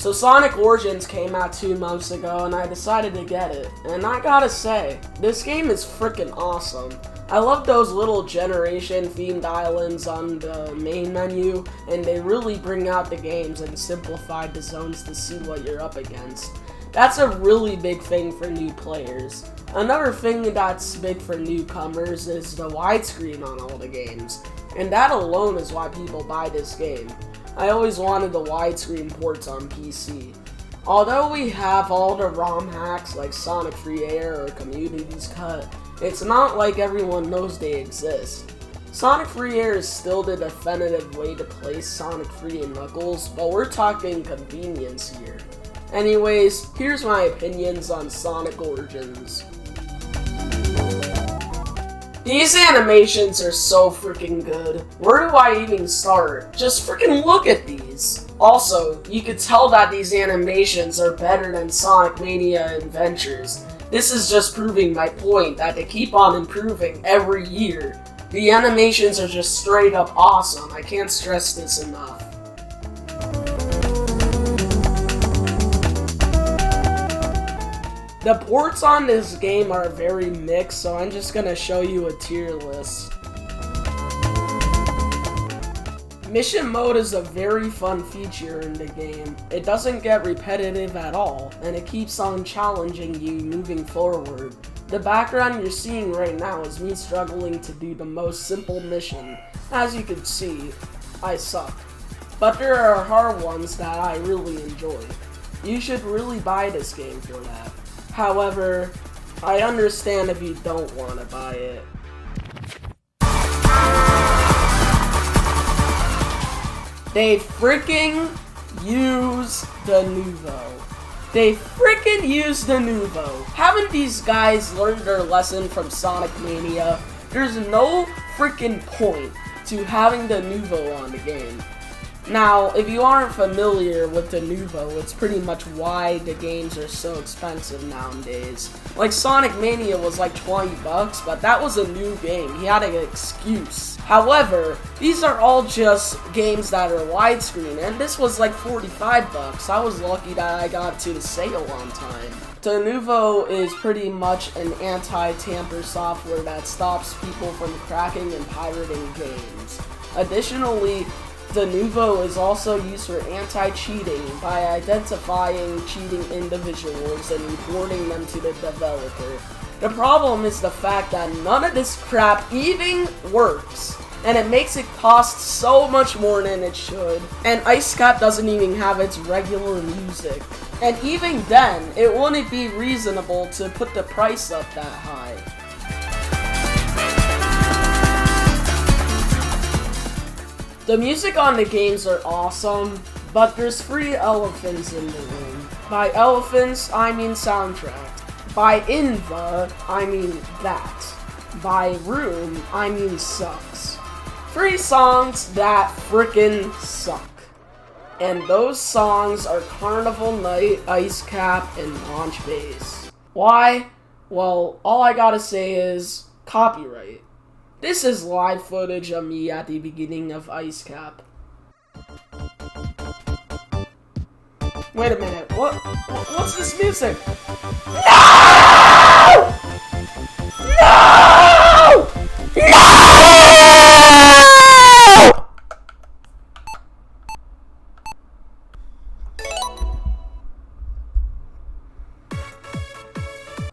So Sonic Origins came out 2 months ago and I decided to get it. And I gotta say, this game is freaking awesome. I love those little generation themed islands on the main menu, and they really bring out the games and simplified the zones to see what you're up against. That's a really big thing for new players. Another thing that's big for newcomers is the widescreen on all the games, and that alone is why people buy this game. I always wanted the widescreen ports on PC. Although we have all the ROM hacks like Sonic Free Air or Community's Cut, it's not like everyone knows they exist. Sonic Free Air is still the definitive way to play Sonic 3 and Knuckles, but we're talking convenience here. Anyways, here's my opinions on Sonic Origins. These animations are so freaking good. Where do I even start? Just freaking look at these. Also, you could tell that these animations are better than Sonic Mania Adventures. This is just proving my point that they keep on improving every year. The animations are just straight up awesome. I can't stress this enough. The ports on this game are very mixed, so I'm just gonna show you a tier list. Mission mode is a very fun feature in the game. It doesn't get repetitive at all, and it keeps on challenging you moving forward. The background you're seeing right now is me struggling to do the most simple mission. As you can see, I suck. But there are hard ones that I really enjoy. You should really buy this game for that. However, I understand if you don't want to buy it. They freaking use the Nouveau. They freaking use the Nouveau. Haven't these guys learned their lesson from Sonic Mania? There's no freaking point to having the Nouveau on the game. Now, if you aren't familiar with the Nouveau, it's pretty much why the games are so expensive nowadays. Like, Sonic Mania was like $20, but that was a new game. He had an excuse. However, these are all just games that are widescreen, and this was like $45. I was lucky that I got to the sale on time. The Nouveau is pretty much an anti-tamper software that stops people from cracking and pirating games. Additionally, the Nouveau is also used for anti-cheating by identifying cheating individuals and reporting them to the developer. The problem is the fact that none of this crap even works, and it makes it cost so much more than it should, and IceCap doesn't even have its regular music. And even then, it wouldn't be reasonable to put the price up that high. The music on the games are awesome, but there's 3 elephants in the room. By elephants, I mean soundtrack. By inva, I mean that. By room, I mean sucks. 3 songs that frickin' suck. And those songs are Carnival Night, IceCap, and Launch Base. Why? Well, all I gotta say is copyright. This is live footage of me at the beginning of IceCap. Wait a minute, what's this music? No! No! No!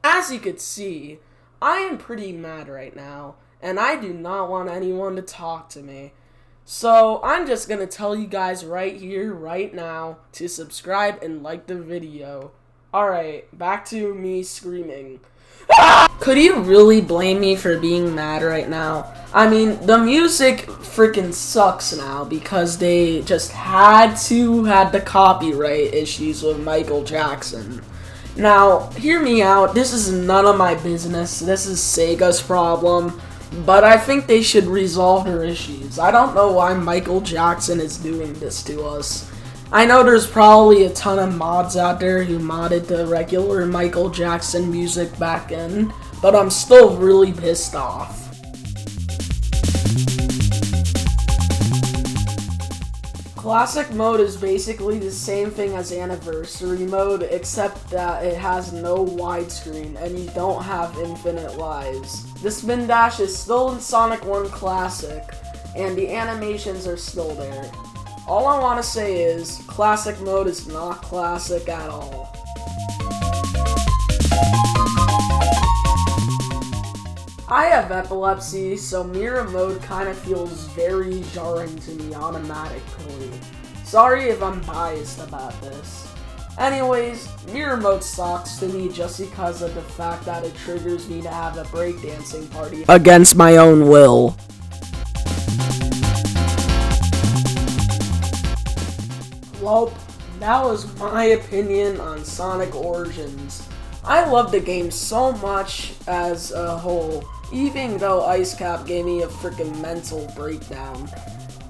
As you could see, I am pretty mad right now, and I do not want anyone to talk to me. So I'm just gonna tell you guys right here, right now, to subscribe and like the video. Alright, back to me screaming. Could you really blame me for being mad right now? I mean, the music freaking sucks now because they just had the copyright issues with Michael Jackson. Now, hear me out, this is none of my business, this is Sega's problem. But I think they should resolve their issues. I don't know why Michael Jackson is doing this to us. I know there's probably a ton of mods out there who modded the regular Michael Jackson music back in, but I'm still really pissed off. Classic mode is basically the same thing as Anniversary mode, except that it has no widescreen and you don't have infinite lives. The spin dash is still in Sonic 1 Classic, and the animations are still there. All I want to say is, Classic mode is not classic at all. I have epilepsy, so mirror mode kinda feels very jarring to me automatically. Sorry if I'm biased about this. Anyways, mirror mode sucks to me just because of the fact that it triggers me to have a breakdancing party against my own will. Well, that was my opinion on Sonic Origins. I love the game so much as a whole, even though Ice Cap gave me a freaking mental breakdown.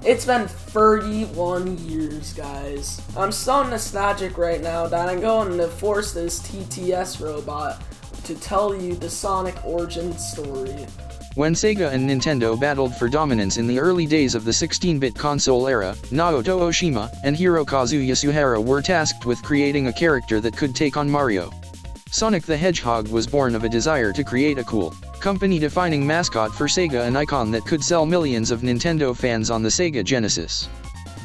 It's been 31 years, guys. I'm so nostalgic right now that I'm going to force this TTS robot to tell you the Sonic origin story. When Sega and Nintendo battled for dominance in the early days of the 16-bit console era, Naoto Oshima and Hirokazu Yasuhara were tasked with creating a character that could take on Mario. Sonic the Hedgehog was born of a desire to create a cool, company-defining mascot for Sega, an icon that could sell millions of Nintendo fans on the Sega Genesis.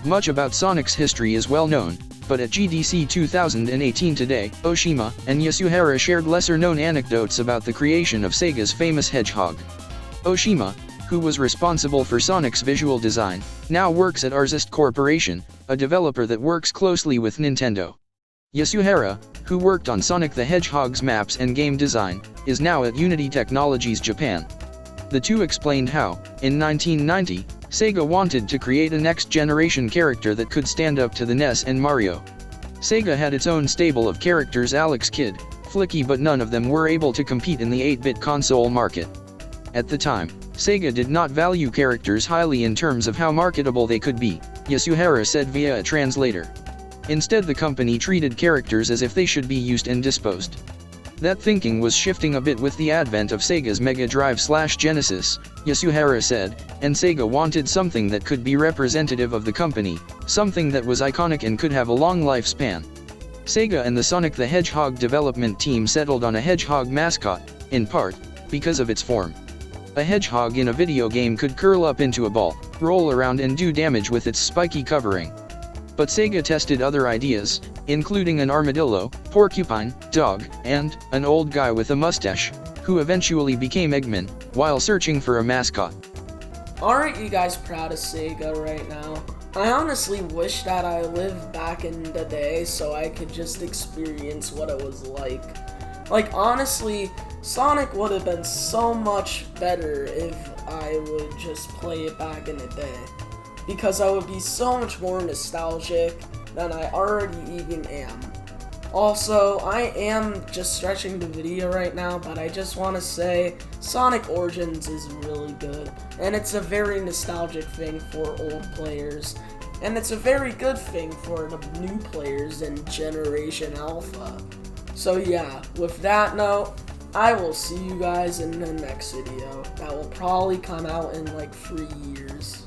Much about Sonic's history is well known, but at GDC 2018 today, Oshima and Yasuhara shared lesser-known anecdotes about the creation of Sega's famous Hedgehog. Oshima, who was responsible for Sonic's visual design, now works at Arsist Corporation, a developer that works closely with Nintendo. Yasuhara, who worked on Sonic the Hedgehog's maps and game design, is now at Unity Technologies Japan. The two explained how, in 1990, Sega wanted to create a next-generation character that could stand up to the NES and Mario. Sega had its own stable of characters: Alex Kidd, Flicky, but none of them were able to compete in the 8-bit console market. At the time, Sega did not value characters highly in terms of how marketable they could be, Yasuhara said via a translator. Instead, the company treated characters as if they should be used and disposed. That thinking was shifting a bit with the advent of Sega's Mega Drive/Genesis, Yasuhara said, and Sega wanted something that could be representative of the company, something that was iconic and could have a long lifespan. Sega and the Sonic the Hedgehog development team settled on a hedgehog mascot, in part, because of its form. A hedgehog in a video game could curl up into a ball, roll around and do damage with its spiky covering. But Sega tested other ideas, including an armadillo, porcupine, dog, and an old guy with a mustache, who eventually became Eggman, while searching for a mascot. Aren't you guys proud of Sega right now? I honestly wish that I lived back in the day so I could just experience what it was like. Like, honestly, Sonic would have been so much better if I would just play it back in the day, because I would be so much more nostalgic than I already even am. Also, I am just stretching the video right now, but I just want to say Sonic Origins is really good, and it's a very nostalgic thing for old players, and it's a very good thing for the new players in Generation Alpha. So yeah, with that note, I will see you guys in the next video that will probably come out in like 3 years.